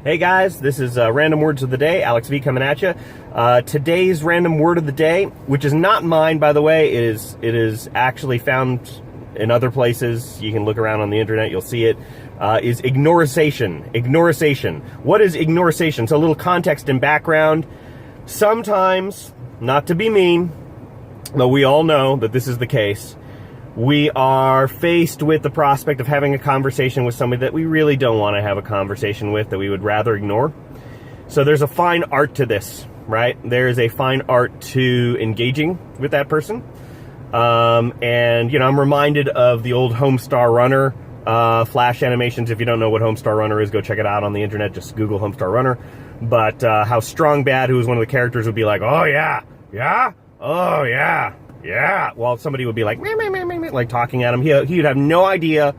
Hey guys, this is Random Words of the Day. Alex V coming at you. Today's random word of the day, which is not mine, by the way, it is actually found in other places. You can look around on the internet, you'll see it. Is ignorisation. Ignorisation. What is ignorisation? So a little context and background. Sometimes, not to be mean, though we all know that this is the case, we are faced with the prospect of having a conversation with somebody that we really don't want to have a conversation with, that we would rather ignore. So there's a fine art to this, right? There is a fine art to engaging with that person. And, I'm reminded of the old Homestar Runner Flash animations. If you don't know what Homestar Runner is, go check it out on the internet. Just Google Homestar Runner. But how Strong Bad, who was one of the characters, would be like, oh, yeah, oh, yeah. Yeah, well, somebody would be like, meh, meh, meh, meh, meh, like talking at him. He'd have no idea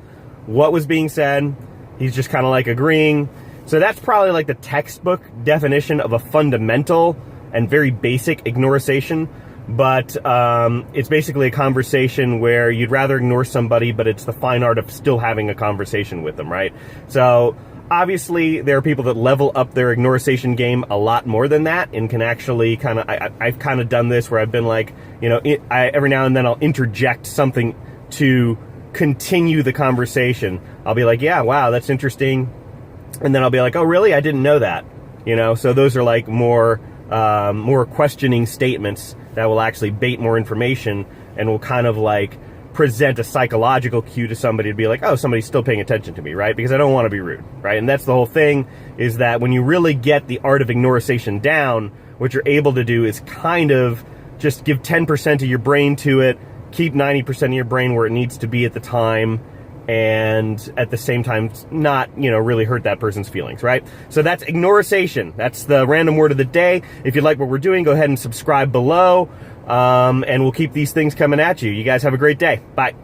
what was being said. He's just kind of like agreeing. So that's probably like the textbook definition of a fundamental and very basic ignorisation. But it's basically a conversation where you'd rather ignore somebody, but it's the fine art of still having a conversation with them, right? So obviously, there are people that level up their ignorisation game a lot more than that and can actually kind of, I've kind of done this where I've been like, every now and then I'll interject something to continue the conversation. I'll be like, yeah, wow, that's interesting. And then I'll be like, oh, really? I didn't know that. So those are like more questioning statements that will actually bait more information and will kind of like present a psychological cue to somebody to be like, oh, somebody's still paying attention to me, right? Because I don't want to be rude, right? And that's the whole thing, is that when you really get the art of ignorisation down, what you're able to do is kind of just give 10% of your brain to it, keep 90% of your brain where it needs to be at the time, and at the same time not, really hurt that person's feelings, right? So that's ignorisation. That's the random word of the day. If you like what we're doing, go ahead and subscribe below. And we'll keep these things coming at you. You guys have a great day. Bye.